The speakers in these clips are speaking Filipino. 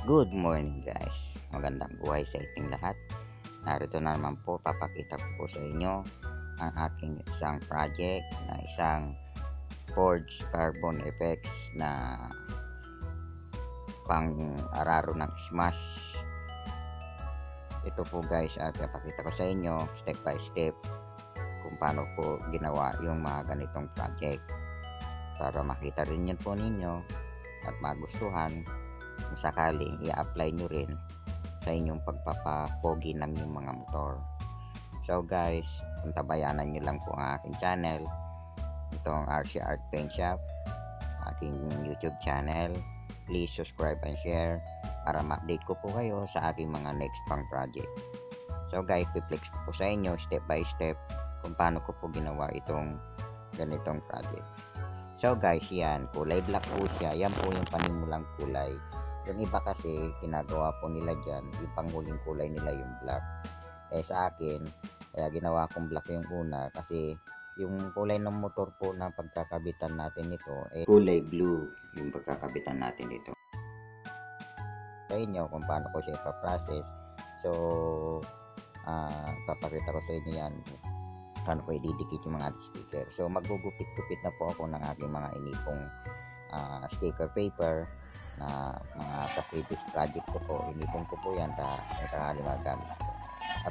Good morning guys, magandang buhay sa iting lahat. Narito na naman po, papakita ko po sa inyo ang aking isang project na isang forged carbon effects na pang araro ng smash. Ito po guys, papakita ko sa inyo step by step kung paano po ginawa yung mga ganitong project para makita rin yun po ninyo at magustuhan kung sakaling i-apply nyo rin sa inyong pagpapapogi ng yung mga motor. So guys, kung tabayanan nyo lang po ang aking channel, itong RC Art Paint Shop, aking YouTube channel. Please subscribe and share para ma-update ko po kayo sa aking mga next pang project. So guys, piplex ko po sa inyo step by step kung paano ko po ginawa itong ganitong project. So guys, yan, kulay black po siya. Yan po yung panimulang kulay. Yung iba kasi, ginagawa po nila dyan, yung panghuling kulay nila yung black. Sa akin, kaya ginawa kong black yung una kasi yung kulay ng motor po na pagkakabitan natin nito, kulay blue yung pagkakabitan natin dito. Sa inyo kung paano ko siya ipaprocess. So, papakita ko sa inyo yan paano ko ididikit yung mga sticker. So magugupit-gupit na po ako ng aking mga inipong sticker paper na mga sa previous project ko po. Inipon ko po yan sa sakali magamit ko.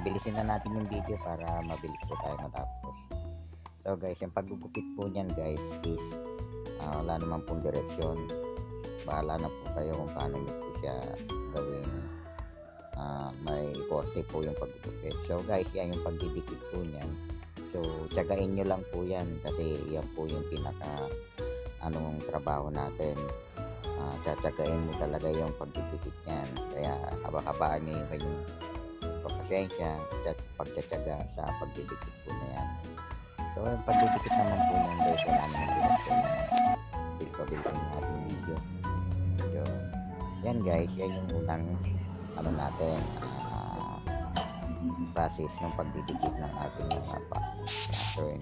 Abilisin na natin yung video para mabilis po tayo matapos. So guys, yung paggugupit po niyan guys is wala naman pong direksyon. Bahala na po kayo kung paano nyo po siya gawin. May korte po yung paggugupit. So guys, yan yung pagdidikit po niyan. So, tiyagain nyo lang po yan kasi yan po yung pinaka trabaho natin. Tiyagain mo talaga yung pagdidikit yan. Kaya haba-habaan nyo yung kanyang pasensya at pagtitiyaga sa pagdidikit po na yan. So, yung pagdidikit naman po ng guys, wala naman direksyon na bilpa-bilpa yung ating video. So, yan guys, yan yung unang natin process ng pagdidikit ng ating mga pattern.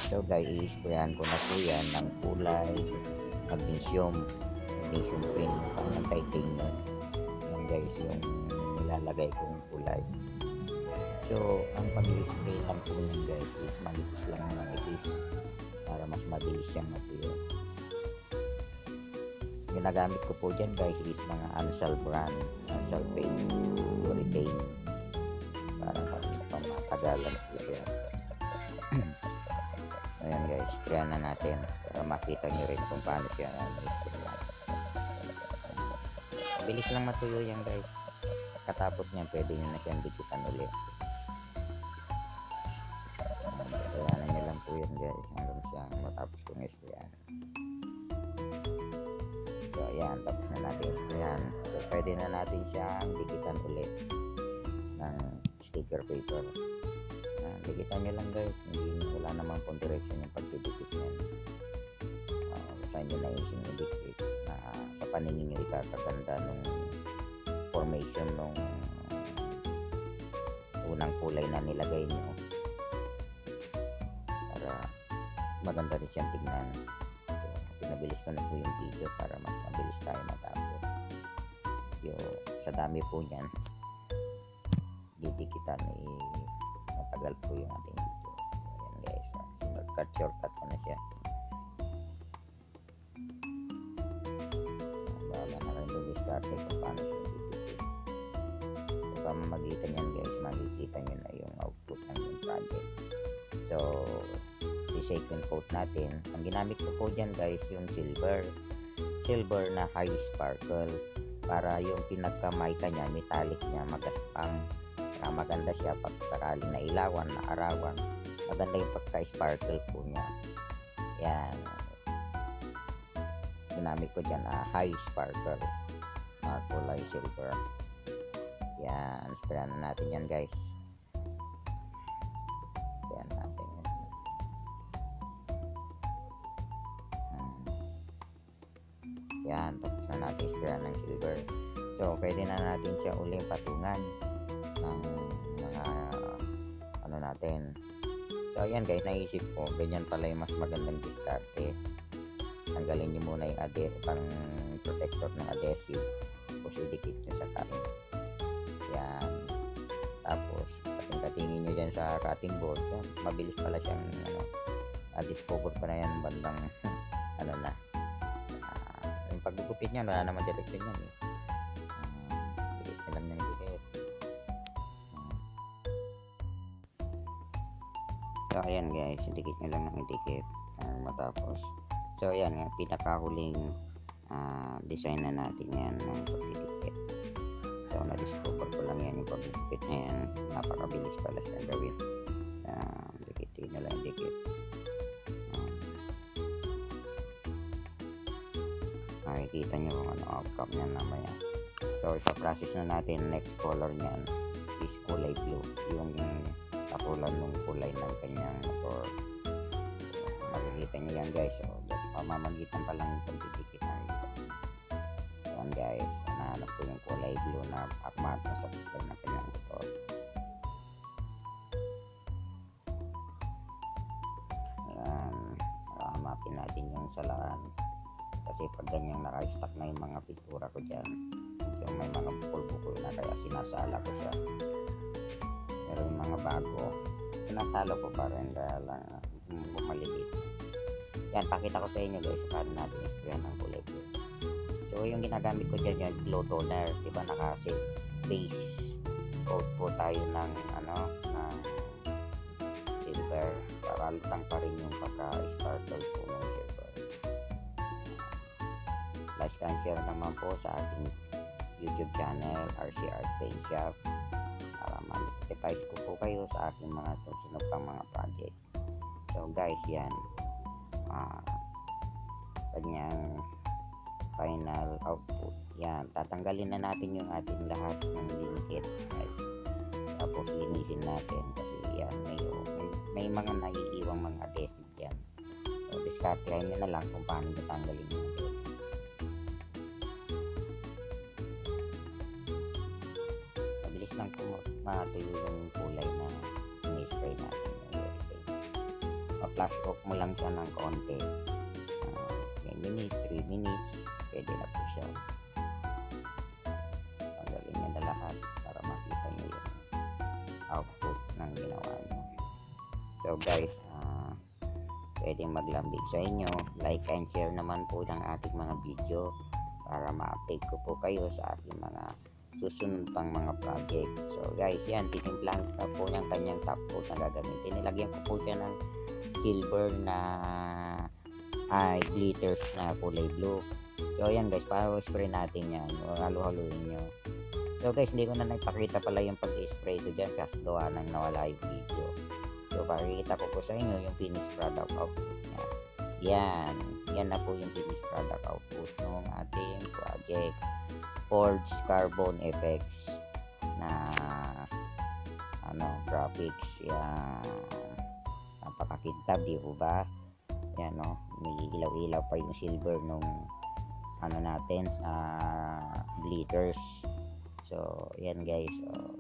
So guys, i-sprayan ko na po yan ng kulay magnesium print pang titanium. Yan guys yung nilalagay kong kulay. So ang pag-i-spray lang po yan guys is manipis lang ng manipis para mas mabilis siyang matuyo. Ginagamit ko po dyan guys is mga Ansal brand, Ansal paint, Retain, para matagalan po siya. Ayan guys, sprayan na natin para makita nyo rin kung paano siya bilis lang matuyo yan guys. Katapos niyan pwede nyo na siyang dikitan ulit. Sprayanan nyo lang po yan guys hanggang siya matapos kong sprayan. So ayan, tapos na natin sprayan. So pwede na natin siyang dikitan ulit ng sticker paper. Dikitan nyo lang guys, wala namang pong direction yung pagdidikit nyo. Basta nyo na ising i-dikit na sa paningin nyo ikakaganda nung formation nung unang kulay na nilagay nyo para maganda rin siyang tignan. So, pinabilis ko na po yung video para mas mabilis tayo matapos. So, sa dami po nyan didikitan matagal po yung ating video. Ayan guys, shortcut ko na siya. Bahala na rin yung start kung paano siya didikit. So pamamagitan yan guys, makikita nyo na yung output ng yung project. So i-second coat natin. Ang ginamit ko po dyan guys yung silver na high sparkle para yung pinagkamay kanya, metallic niya magaspang. Maganda siya pag sakaling na ilawan, na arawan, maganda yung pagka-sparkle po niya. Yan, ginamit ko dyan high sparkle na kulay silver. Yan, sprayan na natin yan guys. Sprayan natin yan. Yan, tapos na natin sprayan ng silver. So pwede na natin siya uling patungan ng mga natin. So ayan guys, naisip ko ganyan pala yung mas magandang diskarte. Tanggalin nyo muna yung pang protector ng adhesive tapos idikit nyo sa cutting. Yan. Tapos katingin nyo dyan sa cutting board. Yan. Mabilis pala siyang discover pa na yan bandang na yung paggugupit niya wala naman direksyon yan eh. Dikit na lang ng dikit. So ayan guys, dikit nyo lang ng dikit matapos. So ayan, pinakahuling design na natin yan ng pagdidikit. So na-discover ko lang yan yung paggugupit na yan. Napakabilis pala siya gawin. Dikitin nyo lang dikit. Makikita nyo kung ano outcome niya mamaya. So ipa-process na natin. Next color niyan is kulay blue, yung kakulan ng kulay ng kanyang motor. Makikita nyo yan guys. So pamamagitan pa lang yung pagdidikit na ito. Yan guys, nahanap ko yung kulay blue na akmat na sa pagdidikit ng kanyang motor. Yan, hanapin natin yung salaan. Kasi pag ganyang naka-stack na yung mga pintura ko dyan, so may mga bukol-bukol na kaya sinasala ko siya. Pero yung mga bago, sinasala ko pa rin dahil maliliit. Yan, pakita ko sa inyo guys paano natin i-spray ng kulay blue. So yung ginagamit ko dyan yung glow toner, diba naka-set base coat po tayo ng ng silver para lutang pa rin yung pagka-startle po ng silver. Like and share naman po sa ating YouTube channel, RCR Paint Shop, para ma-notify ko po kayo sa aking mga susunod pang mga project. So guys, yan kanyang final output. Yan, tatanggalin na natin yung ating lahat ng linkit. Tapos linisin natin kasi yan may mga naiiwang mga adhesive yan. So discardin nyo na lang kung paano natanggalin yung adhesive. Lang matuyo yung kulay na ini-spray natin yung urethane. Pa-flash off mo lang siya ng konti, 10 minutes, 3 minutes, pwede na po siya. Tanggalin nyo na lahat para makita nyo yung output ng ginawa nyo. So guys, pwedeng maglambing sa inyo. Like and share naman po ng ating mga video para ma-update ko po kayo sa ating mga susunod pang mga project. So guys, yan, tinimplang ka po yung kanyang top coat na gagamitin. Nilagyan ko po siya ng silver na glitters na kulay blue. So yan guys, para spray natin yan, halo-haluin nyo. So guys, hindi ko na nagpakita pala yung pag-spray ko dyan kasi gawa nang nawala yung video. So pakikita ko po sa inyo yung finished product output nya. Yan na po yung finished product output ng ating project. Forged Carbon Effects na graphics. Yan, napakakintab, di po ba? Yan may ilaw-ilaw pa yung silver nung natin glitters. So yan guys,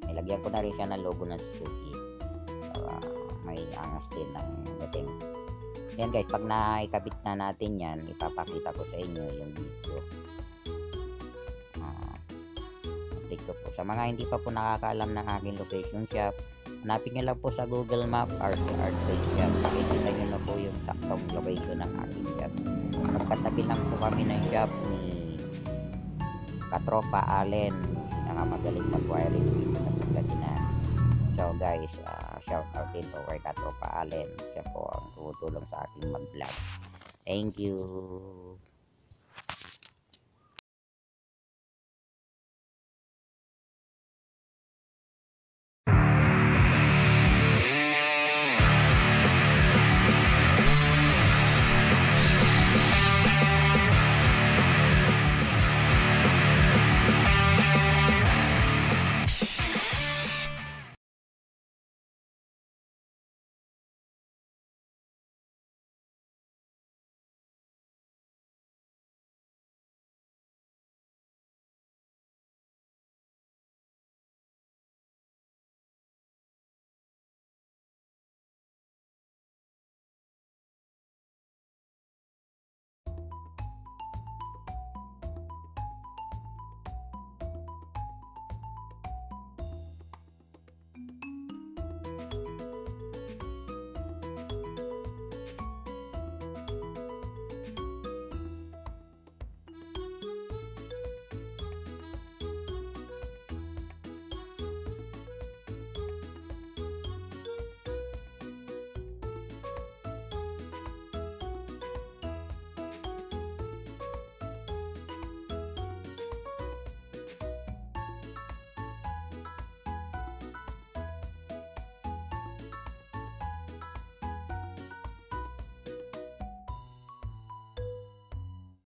nilagyan ko na rin siya ng logo ng Suzuki para may angas din ng dating. Yan guys, pag naikabit na natin yan, ipapakita ko sa inyo yung video. Ko po. Sa mga hindi pa po nakakaalam ng aking location shop, hanapin nyo lang po sa Google Map RCR Paint Shop. Makikita nyo na po yung saktong location ng aking shop. Magkatabi lang po kami ng shop ni Katropa Allen, nakamagaling mag-wiring dito sa Pagkatinan. So guys, shout out din po kay Katropa Allen. Siya po ang tumutulong sa aking mag-vlog. Thank you.